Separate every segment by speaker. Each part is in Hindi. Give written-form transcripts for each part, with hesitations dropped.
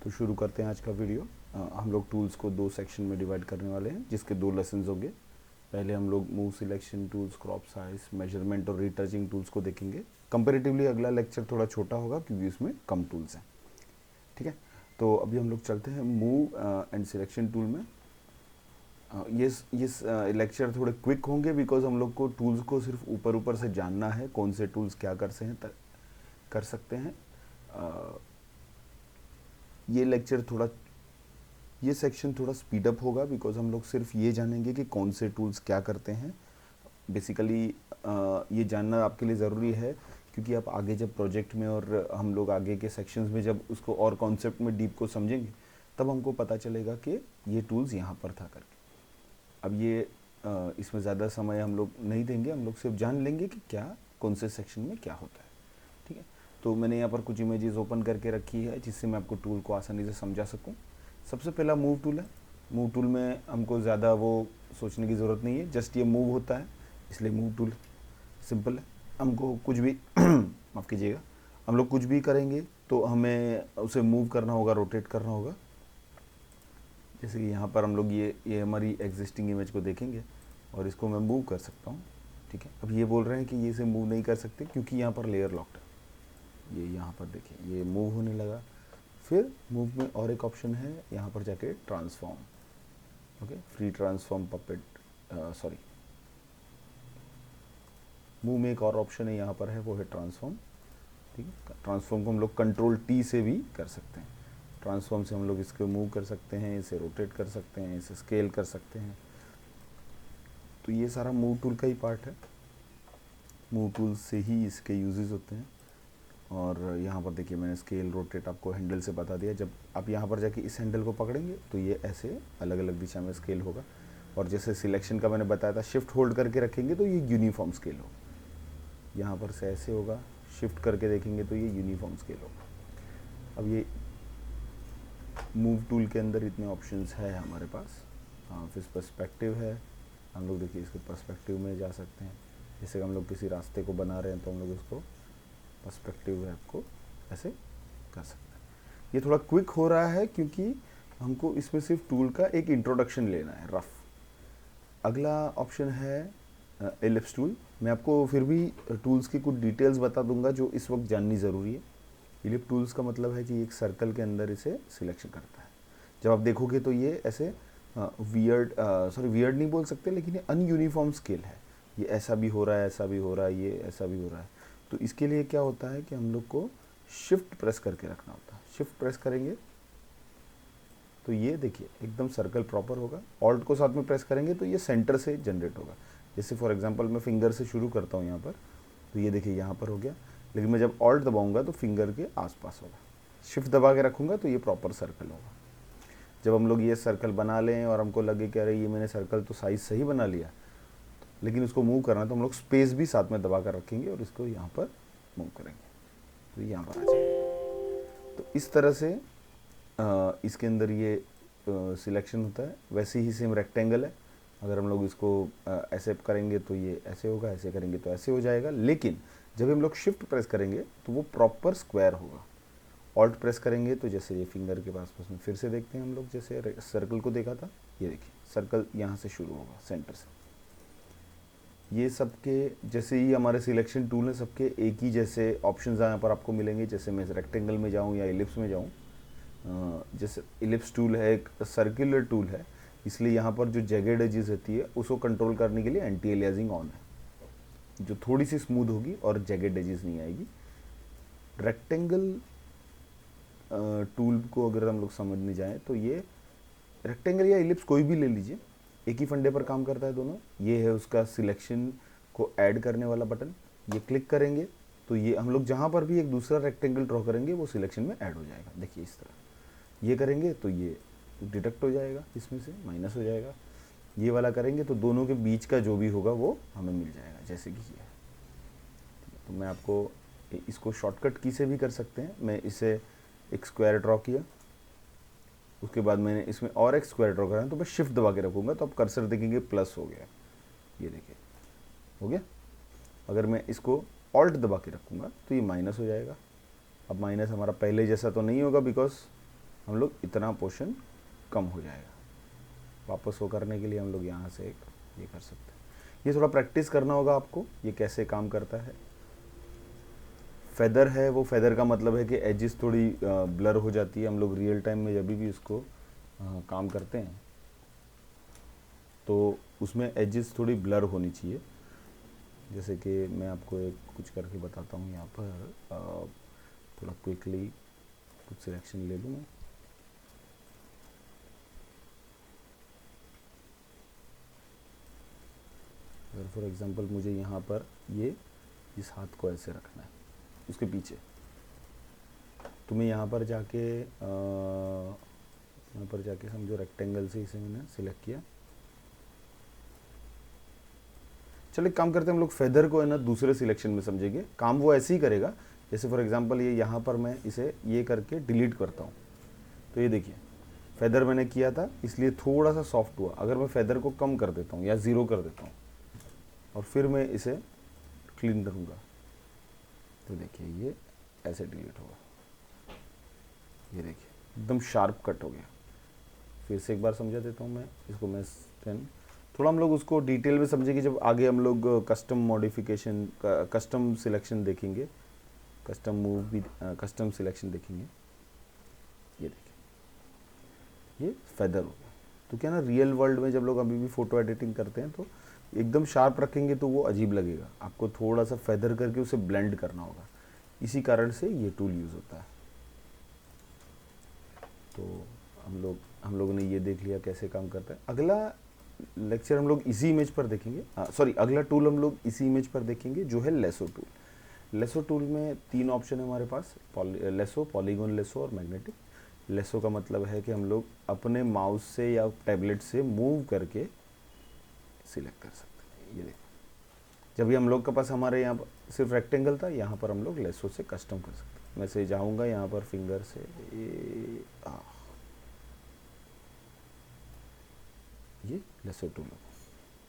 Speaker 1: तो शुरू करते हैं आज का वीडियो। हम लोग टूल्स को दो सेक्शन में डिवाइड करने वाले हैं, जिसके दो लेसन होंगे। पहले हम लोग move selection tools, crop size, measurement और रीटचिंग टूल्स को देखेंगे। कंपेरेटिवली अगला लेक्चर थोड़ा छोटा होगा क्योंकि उसमें कम टूल्स हैं। ठीक है, तो अभी हम लोग चलते हैं मूव एंड सिलेक्शन टूल में। ये लेक्चर थोड़े क्विक होंगे बिकॉज हम लोग को टूल्स को सिर्फ ऊपर ऊपर से जानना है, कौन से टूल्स क्या कर सकते हैं। ये सेक्शन थोड़ा स्पीड अप होगा बिकॉज हम लोग सिर्फ ये जानेंगे कि कौन से टूल्स क्या करते हैं। बेसिकली ये जानना आपके लिए ज़रूरी है क्योंकि आप आगे जब प्रोजेक्ट में और हम लोग आगे के सेक्शंस में जब उसको और कॉन्सेप्ट में डीप को समझेंगे तब हमको पता चलेगा कि ये टूल्स यहाँ पर था करके। अब ये इसमें ज़्यादा समय हम लोग नहीं देंगे, हम लोग सिर्फ जान लेंगे कि क्या कौन से सेक्शन में क्या होता है। ठीक है, तो मैंने यहाँ पर कुछ इमेजेस ओपन करके रखी है जिससे मैं आपको टूल को आसानी से समझा सकूँ। सबसे पहला मूव टूल है। मूव टूल में हमको ज़्यादा वो सोचने की ज़रूरत नहीं है, जस्ट ये मूव होता है इसलिए मूव टूल सिंपल है। हमको कुछ भी माफ़ कीजिएगा, हम लोग कुछ भी करेंगे तो हमें उसे मूव करना होगा, रोटेट करना होगा। जैसे कि यहाँ पर हम लोग ये हमारी एग्जिस्टिंग इमेज को देखेंगे और इसको मैं मूव कर सकता हूँ। ठीक है, अब ये बोल रहे हैं कि ये इसे मूव नहीं कर सकते क्योंकि यहाँ पर लेयर लॉक्ड है। ये यहाँ पर देखिए ये मूव होने लगा। फिर मूव में और एक ऑप्शन है, यहाँ पर जाके transform. Okay, free transform puppet, sorry, move में एक और ऑप्शन है यहाँ पर है, वो है ट्रांसफॉर्म। ठीक है, ट्रांसफॉर्म को हम लोग कंट्रोल टी से भी कर सकते हैं। ट्रांसफॉर्म से हम लोग इसको मूव कर सकते हैं, इसे रोटेट कर सकते हैं, इसे स्केल कर सकते हैं। तो ये सारा मूव टूल का ही पार्ट है। मूव टूल से ही इसके यूजेस होते हैं। और यहाँ पर देखिए मैंने स्केल, रोटेट आपको हैंडल से बता दिया। जब आप यहाँ पर जाके इस हैंडल को पकड़ेंगे तो ये ऐसे अलग अलग दिशा में स्केल होगा। और जैसे सिलेक्शन का मैंने बताया था, शिफ्ट होल्ड करके रखेंगे तो ये यूनिफॉर्म स्केल होगा। यहाँ पर से ऐसे होगा, शिफ्ट करके देखेंगे तो ये यूनिफॉर्म स्केल होगा। अब ये मूव टूल के अंदर इतने ऑप्शंस है हमारे पास। हाँ, फिर पर्सपेक्टिव है, हम लोग देखिए इसके पर्सपेक्टिव में जा सकते हैं। जैसे हम लोग किसी रास्ते को बना रहे हैं तो हम लोग इसको पर्सपेक्टिव है आपको ऐसे कर सकते हैं। ये थोड़ा क्विक हो रहा है क्योंकि हमको इसमें सिर्फ टूल का एक इंट्रोडक्शन लेना है, रफ। अगला ऑप्शन है एलिप्स टूल। मैं आपको फिर भी टूल्स की कुछ डिटेल्स बता दूंगा जो इस वक्त जाननी ज़रूरी है। एलिप्स टूल्स का मतलब है कि एक सर्कल के अंदर इसे सिलेक्शन करता है। जब आप देखोगे तो ये ऐसे वियर्ड नहीं बोल सकते, लेकिन ये अनयूनिफॉर्म स्केल है। ये ऐसा भी हो रहा है, ऐसा भी हो रहा है, ये ऐसा भी हो रहा है। तो इसके लिए क्या होता है कि हम लोग को शिफ्ट प्रेस करके रखना होता है। शिफ्ट प्रेस करेंगे तो ये देखिए एकदम सर्कल प्रॉपर होगा। ऑल्ट को साथ में प्रेस करेंगे तो ये सेंटर से जनरेट होगा। जैसे फॉर एग्जांपल मैं फिंगर से शुरू करता हूँ यहाँ पर, तो ये देखिए यहाँ पर हो गया। लेकिन मैं जब ऑल्ट दबाऊंगा तो फिंगर के आसपास होगा। शिफ्ट दबा के रखूँगा तो ये प्रॉपर सर्कल होगा। जब हम लोग ये सर्कल बना लें और हमको लगे कि अरे ये मैंने सर्कल तो साइज सही बना लिया, लेकिन उसको मूव करना है तो हम लोग स्पेस भी साथ में दबा कर रखेंगे और इसको यहाँ पर मूव करेंगे तो यहाँ पर आ जाएगा। तो इस तरह से इसके अंदर ये सिलेक्शन होता है। वैसे ही सेम रेक्टेंगल है, अगर हम लोग इसको ऐसे करेंगे तो ये ऐसे होगा, ऐसे करेंगे तो ऐसे हो जाएगा। लेकिन जब हम लोग शिफ्ट प्रेस करेंगे तो वो प्रॉपर स्क्वायर होगा। ऑल्ट प्रेस करेंगे तो जैसे ये फिंगर के पास में फिर से देखते हैं हम लोग, जैसे सर्कल को देखा था, ये देखिए सर्कल यहाँ से शुरू होगा सेंटर से। ये सबके जैसे ही हमारे सिलेक्शन टूल है, सबके एक ही जैसे ऑप्शंस यहाँ पर आपको मिलेंगे। जैसे मैं रेक्टेंगल में जाऊँ या इलिप्स में जाऊँ, जैसे इलिप्स टूल है एक सर्कुलर टूल है, इसलिए यहाँ पर जो जेगेड एजेस रहती है उसको कंट्रोल करने के लिए एंटी एलियासिंग ऑन है, जो थोड़ी सी स्मूथ होगी और जेगेड एजेस नहीं आएगी। रेक्टेंगल टूल को अगर हम लोग समझने जाएँ तो ये रेक्टेंगल या इलिप्स कोई भी ले लीजिए, एक ही फंडे पर काम करता है दोनों। ये है उसका सिलेक्शन को ऐड करने वाला बटन। ये क्लिक करेंगे तो ये हम लोग जहाँ पर भी एक दूसरा रेक्टेंगल ड्रॉ करेंगे वो सिलेक्शन में ऐड हो जाएगा। देखिए इस तरह ये करेंगे तो ये डिडक्ट हो जाएगा, इसमें से माइनस हो जाएगा। ये वाला करेंगे तो दोनों के बीच का जो भी होगा वो हमें मिल जाएगा, जैसे कि ये। तो मैं आपको इसको शॉर्टकट की से भी कर सकते हैं। मैं इसे एक स्क्वायर ड्रॉ किया, उसके बाद मैंने इसमें और एक स्क्वायर ड्रॉ करा है तो मैं शिफ्ट दबा के रखूँगा तो आप कर्सर देखेंगे प्लस हो गया, ये देखिए हो गया। अगर मैं इसको ऑल्ट दबा के रखूँगा तो ये माइनस हो जाएगा। अब माइनस हमारा पहले जैसा तो नहीं होगा बिकॉज हम लोग इतना पोर्शन कम हो जाएगा। वापस वो करने के लिए हम लोग यहाँ से एक ये कर सकते हैं। ये थोड़ा प्रैक्टिस करना होगा आपको, ये कैसे काम करता है। फेदर है, वो फेदर का मतलब है कि एजेस थोड़ी ब्लर हो जाती है। हम लोग रियल टाइम में जब भी उसको काम करते हैं तो उसमें एजेस थोड़ी ब्लर होनी चाहिए। जैसे कि मैं आपको एक कुछ करके बताता हूँ। यहाँ पर थोड़ा क्विकली कुछ सिलेक्शन ले लूँ मैं। अगर फॉर एग्जांपल मुझे यहाँ पर ये इस हाथ को ऐसे रखना है उसके पीछे, तो मैं यहाँ पर जाके समझो रेक्टेंगल से इसे मैंने सिलेक्ट किया। चलो एक काम करते हैं, हम लोग फेदर को है ना दूसरे सिलेक्शन में समझेंगे। काम वो ऐसे ही करेगा, जैसे फॉर एग्जांपल ये यहाँ पर मैं इसे ये करके डिलीट करता हूँ, तो ये देखिए फेदर मैंने किया था इसलिए थोड़ा सा सॉफ्ट हुआ। अगर मैं फेदर को कम कर देता हूँ या ज़ीरो कर देता हूँ और फिर मैं इसे क्लीन करूँगा, तो देखिए ये ऐसे डिलीट होगा। ये देखिए एकदम शार्प कट हो गया। फिर से एक बार समझा देता हूँ मैं इसको। मैं थोड़ा हम लोग उसको डिटेल में समझेंगे जब आगे हम लोग कस्टम मॉडिफिकेशन कस्टम सिलेक्शन देखेंगे, कस्टम मूव भी कस्टम सिलेक्शन देखेंगे। ये देखिए ये फेदर हो गया। तो क्या ना रियल वर्ल्ड में जब लोग अभी भी फ़ोटो एडिटिंग करते हैं तो एकदम शार्प रखेंगे तो वो अजीब लगेगा। आपको थोड़ा सा फेदर करके उसे ब्लेंड करना होगा, इसी कारण से ये टूल यूज़ होता है। तो हम लोगों ने ये देख लिया कैसे काम करता है। अगला लेक्चर हम लोग इसी इमेज पर देखेंगे, अगला टूल हम लोग इसी इमेज पर देखेंगे जो है लेसो टूल। लेसो टूल में 3 ऑप्शन है हमारे पास, लेसो, पॉलीगॉन लेसो और मैग्नेटिक। लेसो का मतलब है कि हम लोग अपने माउस से या टैबलेट से मूव करके सिलेक्ट कर सकते हैं। ये देखो जब भी हम लोग के पास हमारे यहाँ पर सिर्फ रेक्टेंगल था, यहाँ पर हम लोग लेसो से कस्टम कर सकते हैं। मैं से जाऊँगा यहाँ पर फिंगर से ये लेसो टूल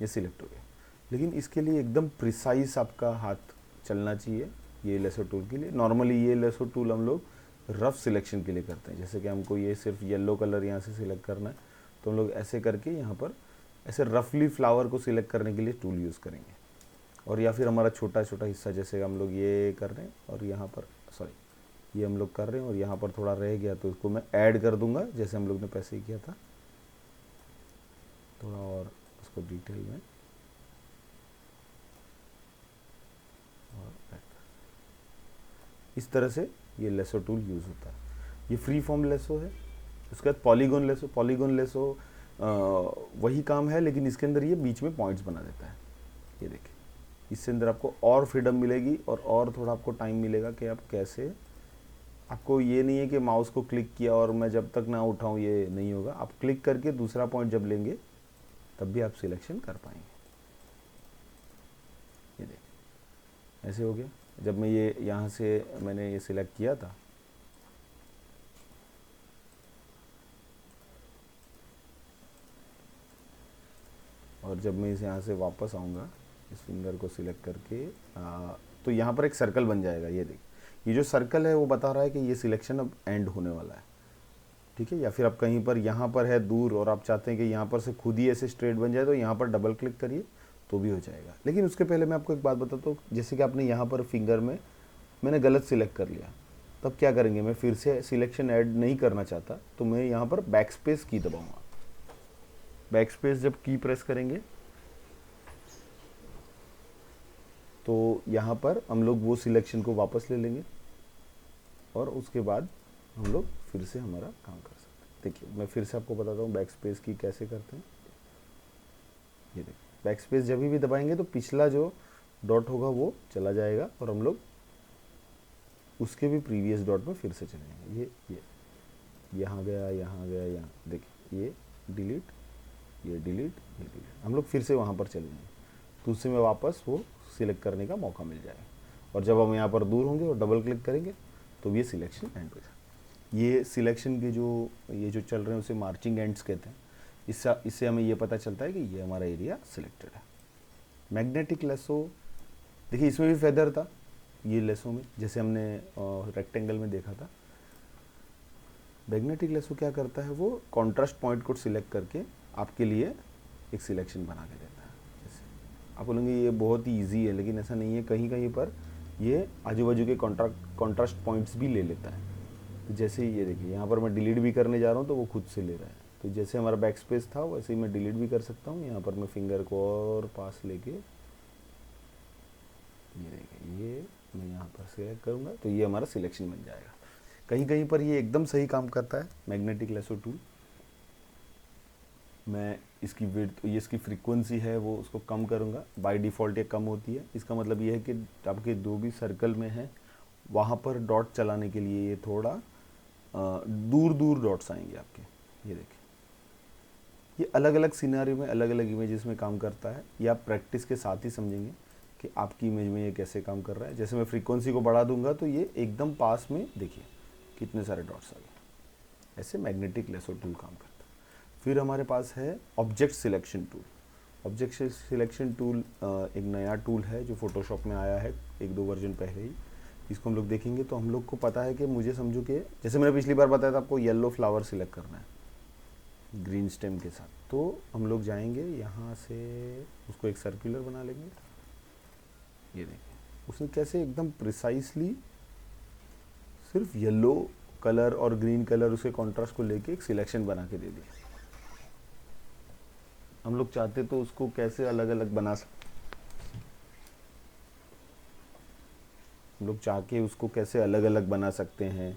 Speaker 1: ये सिलेक्ट हो गया। लेकिन इसके लिए एकदम प्रिसाइज आपका हाथ चलना चाहिए ये लेसो टूल के लिए। नॉर्मली ये लेसो टूल हम लोग रफ सिलेक्शन के लिए करते हैं। जैसे कि हमको ये सिर्फ येलो कलर यहाँ से सिलेक्ट करना है तो हम लोग ऐसे करके यहाँ पर ऐसे रफली फ्लावर को सिलेक्ट करने के लिए टूल यूज़ करेंगे। और या फिर हमारा छोटा छोटा हिस्सा जैसे हम लोग ये कर रहे हैं और यहाँ पर ये हम लोग कर रहे हैं और यहाँ पर थोड़ा रह गया तो इसको मैं ऐड कर दूंगा जैसे हम लोग ने पैसे किया था। थोड़ा और उसको डिटेल में और इस तरह से ये लेसो टूल यूज़ होता है। ये फ्री फॉर्म लेसो है। उसके बाद पॉलीगॉन लेसो वही काम है लेकिन इसके अंदर ये बीच में पॉइंट्स बना देता है। ये देखिए इससे अंदर आपको और फ्रीडम मिलेगी और थोड़ा आपको टाइम मिलेगा कि आप कैसे, आपको ये नहीं है कि माउस को क्लिक किया और मैं जब तक ना उठाऊं ये नहीं होगा। आप क्लिक करके दूसरा पॉइंट जब लेंगे तब भी आप सिलेक्शन कर पाएंगे। ये देखिए ऐसे हो गया। जब मैं ये यहाँ से मैंने ये सिलेक्ट किया था और जब मैं इस यहाँ से वापस आऊँगा इस फिंगर को सिलेक्ट करके तो यहाँ पर एक सर्कल बन जाएगा। ये देखिए ये जो सर्कल है वो बता रहा है कि ये सिलेक्शन अब एंड होने वाला है। ठीक है, या फिर आप कहीं पर यहाँ पर है दूर और आप चाहते हैं कि यहाँ पर से खुद ही ऐसे स्ट्रेट बन जाए तो यहाँ पर डबल क्लिक करिए तो भी हो जाएगा। लेकिन उसके पहले मैं आपको एक बात बताता हूँ, जैसे कि आपने यहाँ पर फिंगर में मैंने गलत सिलेक्ट कर लिया, तब क्या करेंगे, मैं फिर से सिलेक्शन ऐड नहीं करना चाहता तो मैं यहाँ पर बैक स्पेस की दबाऊँगा। बैक स्पेस जब की प्रेस करेंगे तो यहाँ पर हम लोग वो सिलेक्शन को वापस ले लेंगे और उसके बाद हम लोग फिर से हमारा काम कर सकते हैं। देखिए मैं फिर से आपको बताता हूँ बैक स्पेस की कैसे करते हैं। ये देखिए बैक स्पेस जब भी दबाएंगे तो पिछला जो डॉट होगा वो चला जाएगा और हम लोग उसके भी प्रीवियस डॉट में फिर से चलेंगे। ये यहाँ गया, यहाँ गया, यहाँ देखिए ये डिलीट, ये डिलीट, ये डिलीट, हम लोग फिर से वहाँ पर चले जाएंगे तो उससे में वापस वो सिलेक्ट करने का मौका मिल जाएगा। और जब हम यहाँ पर दूर होंगे और डबल क्लिक करेंगे तो ये सिलेक्शन एंड हो जाएगा। ये सिलेक्शन के ये जो चल रहे हैं उसे मार्चिंग एंड्स कहते हैं। इससे हमें ये पता चलता है कि ये हमारा एरिया सिलेक्टेड है। मैग्नेटिक लेसो देखिए इसमें भी फेदर था, ये लेसो में जैसे हमने रेक्टेंगल में देखा था। मैग्नेटिक लेसो क्या करता है, वो कॉन्ट्रास्ट पॉइंट को सिलेक्ट करके आपके लिए एक सिलेक्शन बना के देता है। जैसे आप बोलेंगे ये बहुत ही ईजी है, लेकिन ऐसा नहीं है, कहीं कहीं पर ये आजू बाजू के कॉन्ट्रास्ट पॉइंट्स भी ले लेता है। तो जैसे ये देखिए यहाँ पर मैं डिलीट भी करने जा रहा हूँ तो वो खुद से ले रहा है। तो जैसे हमारा बैक स्पेस था वैसे ही मैं डिलीट भी कर सकता हूँ। यहाँ पर मैं फिंगर को और पास लेके ये देखिए, ये मैं यहाँ पर सिलेक्ट करूँगा तो ये हमारा सिलेक्शन बन जाएगा। कहीं कहीं पर ये एकदम सही काम करता है मैग्नेटिक लेसो टूल। मैं इसकी विड्थ, ये इसकी फ्रीक्वेंसी है वो उसको कम करूँगा, बाय डिफ़ॉल्ट ये कम होती है। इसका मतलब ये है कि आपके जो भी सर्कल में है वहाँ पर डॉट चलाने के लिए ये थोड़ा दूर दूर डॉट्स आएंगे आपके। ये देखिए, ये अलग अलग सिनेरियो में अलग अलग इमेजेस में काम करता है। ये आप प्रैक्टिस के साथ ही समझेंगे कि आपकी इमेज में ये कैसे काम कर रहा है। जैसे मैं फ्रीक्वेंसी को बढ़ा दूंगा तो ये एकदम पास में देखिए कितने सारे डॉट्स आ गए। ऐसे मैग्नेटिक लेसो टूल काम करता है। फिर हमारे पास है object selection tool. Object selection tool एक नया टूल है जो फोटोशॉप में आया है 1-2 वर्जन पहले ही। इसको हम लोग देखेंगे तो हम लोग को पता है कि मुझे समझो कि जैसे मैंने पिछली बार बताया था आपको येलो फ्लावर सिलेक्ट करना है ग्रीन स्टेम के साथ, तो हम लोग जाएंगे यहाँ से उसको एक सर्कुलर बना लेंगे। ये देखिए उसने कैसे एकदम प्रिसाइसली सिर्फ येलो कलर और ग्रीन कलर उसके कॉन्ट्रास्ट को लेके एक सिलेक्शन बना के दे दिया। हम लोग चाहते तो उसको कैसे अलग अलग बना सकते, हम लोग चाह के उसको कैसे अलग अलग बना सकते हैं।